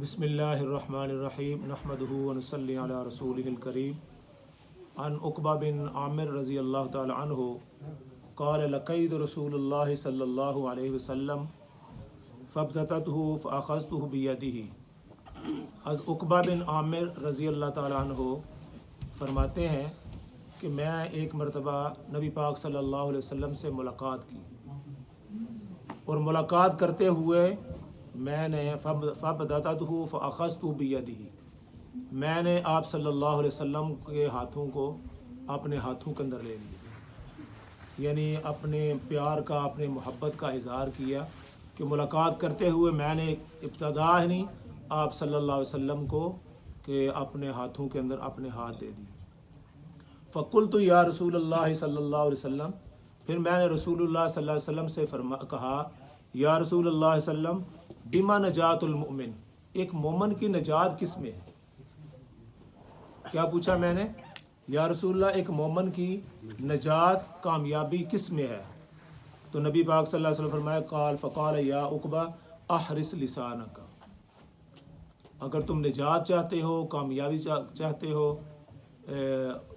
بسم اللہ الرحمن الرحیم نحمدہ ونصلی علی رسولہ الکریم عن عقبہ بن عامر رضی اللہ تعالی عنہ قال لقیت رسول اللہ صلی اللہ علیہ وسلم فابتتته فاخذته بیدہ۔ از عقبہ بن عامر رضی اللہ تعالی عنہ فرماتے ہیں کہ میں ایک مرتبہ نبی پاک صلی اللہ علیہ وسلم سے ملاقات کی، اور ملاقات کرتے ہوئے میں نے فابتتته فاخذته بیدہ، میں نے آپ صلی اللہ علیہ وسلم کے ہاتھوں کو اپنے ہاتھوں کے اندر لے لیا، یعنی اپنے پیار کا، اپنے محبت کا اظہار کیا کہ ملاقات کرتے ہوئے میں نے ابتدا ہی آپ صلی اللہ علیہ وسلم کو کہ اپنے ہاتھوں کے اندر اپنے ہاتھ دے دیے۔ فقلت یا رسول اللہ صلی اللہ علیہ وسلم، پھر میں نے رسول اللہ صلی اللہ علیہ وسلم سے کہا یا رسول اللہ صلی اللہ علیہ وسلم بما نجات المؤمن، ایک مومن کی نجات کس میں ہے؟ کیا پوچھا میں نے؟ یا رسول اللہ ایک مومن کی نجات، کامیابی کس میں ہے؟ تو نبی پاک صلی اللہ علیہ وسلم فرمایا فقال یا عقبہ احرس لسانک، اگر تم نجات چاہتے ہو، کامیابی چاہتے ہو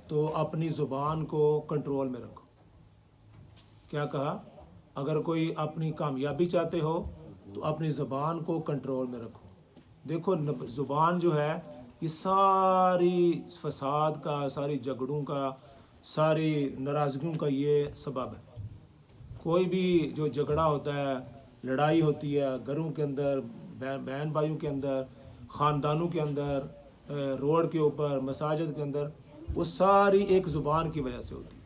تو اپنی زبان کو کنٹرول میں رکھو۔ کیا کہا؟ اگر کوئی اپنی کامیابی چاہتے ہو تو اپنی زبان کو کنٹرول میں رکھو۔ دیکھو زبان جو ہے یہ ساری فساد کا، ساری جھگڑوں کا، ساری ناراضگیوں کا یہ سبب ہے۔ کوئی بھی جو جھگڑا ہوتا ہے، لڑائی ہوتی ہے گھروں کے اندر، بہن بھائیوں کے اندر، خاندانوں کے اندر، روڈ کے اوپر، مساجد کے اندر، وہ ساری ایک زبان کی وجہ سے ہوتی ہے۔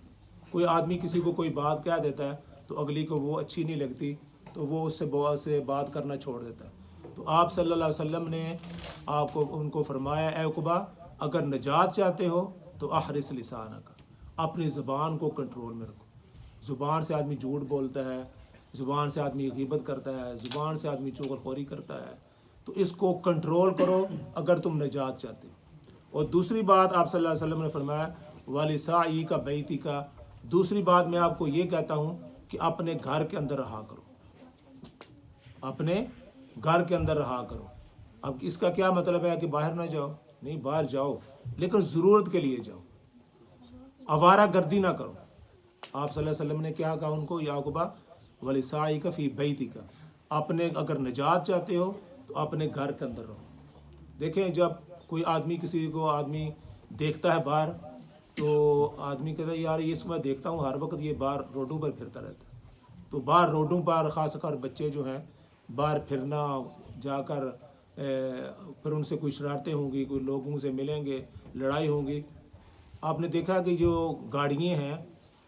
کوئی آدمی کسی کو کوئی بات کہہ دیتا ہے تو اگلی کو وہ اچھی نہیں لگتی تو وہ اس سے بات کرنا چھوڑ دیتا ہے۔ تو آپ صلی اللہ علیہ وسلم نے ان کو فرمایا اے عقبہ اگر نجات چاہتے ہو تو احرس لسانک، اپنی زبان کو کنٹرول میں رکھو۔ زبان سے آدمی جھوٹ بولتا ہے، زبان سے آدمی غیبت کرتا ہے، زبان سے آدمی چغلخوری کرتا ہے، تو اس کو کنٹرول کرو اگر تم نجات چاہتے ہو۔ اور دوسری بات آپ صلی اللہ علیہ وسلم نے فرمایا وَلِسَاعِكَ بَيْتِكَ، دوسری بات میں آپ کو یہ کہتا ہوں کہ اپنے گھر کے اندر رہا کرو، اپنے گھر کے اندر رہا کرو۔ اب اس کا کیا مطلب ہے کہ باہر نہ جاؤ؟ نہیں، باہر جاؤ لیکن ضرورت کے لیے جاؤ، آوارہ گردی نہ کرو۔ آپ صلی اللہ علیہ وسلم نے کیا کہا ان کو؟ یا عقبہ وَلِسَاعِكَ فِي بَيْتِكَ، اپنے اگر نجات چاہتے ہو تو اپنے گھر کے اندر رہو۔ دیکھیں جب کوئی آدمی کسی کو آدمی دیکھتا ہے باہر تو آدمی کہتا ہے یار اس کو میں دیکھتا ہوں ہر وقت یہ باہر روڈوں پر پھرتا رہتا ہے۔ تو باہر روڈوں پر خاص کر بچے جو ہیں باہر پھرنا، جا کر پھر ان سے کوئی شرارتیں ہوں گی، کوئی لوگوں سے ملیں گے، لڑائی ہوں گی۔ آپ نے دیکھا کہ جو گاڑیاں ہیں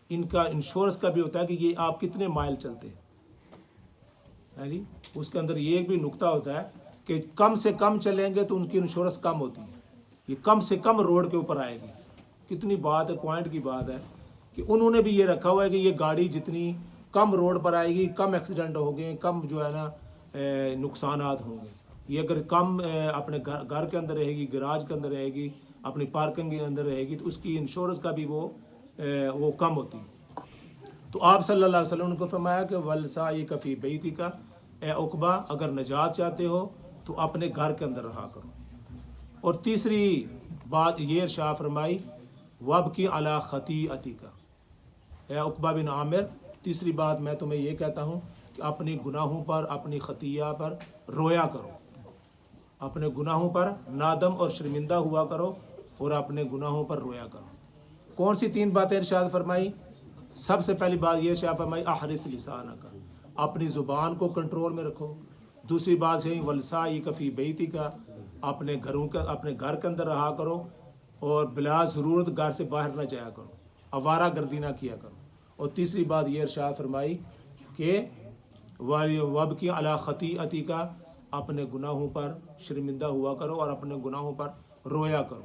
ان کا انشورنس کا بھی ہوتا ہے کہ یہ آپ کتنے مائل چلتے ہیں، جی اس کے اندر یہ بھی نکتہ ہوتا ہے کہ کم سے کم چلیں گے تو ان کی انشورنس کم ہوتی ہے، یہ کم سے کم روڈ کے اوپر آئے گی۔ کتنی بات ہے، پوائنٹ کی بات ہے کہ انہوں نے بھی یہ رکھا ہوا ہے کہ یہ گاڑی جتنی کم روڈ پر آئے گی، کم ایکسیڈنٹ ہوں گے، کم جو ہے نا نقصانات ہوں گے۔ یہ اگر کم اپنے گھر کے اندر رہے گی، گراج کے اندر رہے گی، اپنی پارکنگ کے اندر رہے گی تو اس کی انشورنس کا بھی وہ کم ہوتی ہے۔ تو آپ صلی اللہ علیہ وسلم کو فرمایا کہ وَلِسَاعِكَ فِي بَيْتِكَ، اے عقبہ اگر نجات چاہتے ہو تو اپنے گھر کے اندر رہا کرو۔ اور تیسری بات یہ ارشاد فرمائی وَابْكِ عَلَىٰ خَطِيئَتِكَ، اے عقبہ بن عامر تیسری بات میں تمہیں یہ کہتا ہوں کہ اپنی گناہوں پر، اپنی خطیہ پر رویا کرو، اپنے گناہوں پر نادم اور شرمندہ ہوا کرو اور اپنے گناہوں پر رویا کرو۔ کون سی تین باتیں ارشاد فرمائی؟ سب سے پہلی بات یہ ارشاد فرمائی احرس لسانک، اپنی زبان کو کنٹرول میں رکھو۔ دوسری بات ہے وَلِسَاعِكَ فِي بَيْتِكَ، اپنے گھر کے اندر رہا کرو اور بلا ضرورت گھر سے باہر نہ جایا کرو، آوارہ گردی نہ کیا کرو۔ اور تیسری بات یہ ارشاد فرمائی کہ وَابْكِ عَلَىٰ خَطِيئَتِكَ، اپنے گناہوں پر شرمندہ ہوا کرو اور اپنے گناہوں پر رویا کرو۔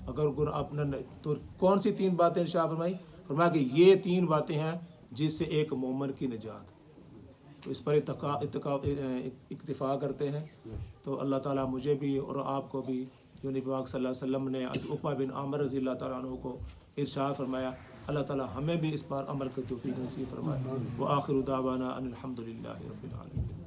اگر اپنا تو کون سی تین باتیں ارشاد فرمائی؟ فرمایا کہ یہ تین باتیں ہیں جس سے ایک مومن کی نجات۔ تو اس پر اکتفا کرتے ہیں۔ تو اللہ تعالیٰ مجھے بھی اور آپ کو بھی، جو نبی پاک صلی اللہ علیہ وسلم نے عقبہ بن عامر رضی اللہ تعالیٰ عنہ کو ارشاد فرمایا، اللہ تعالیٰ ہمیں بھی اس پر عمل کی توفیق نصیب فرمائے۔ وآخر دعوانا ان الحمد للہ رب العالمین۔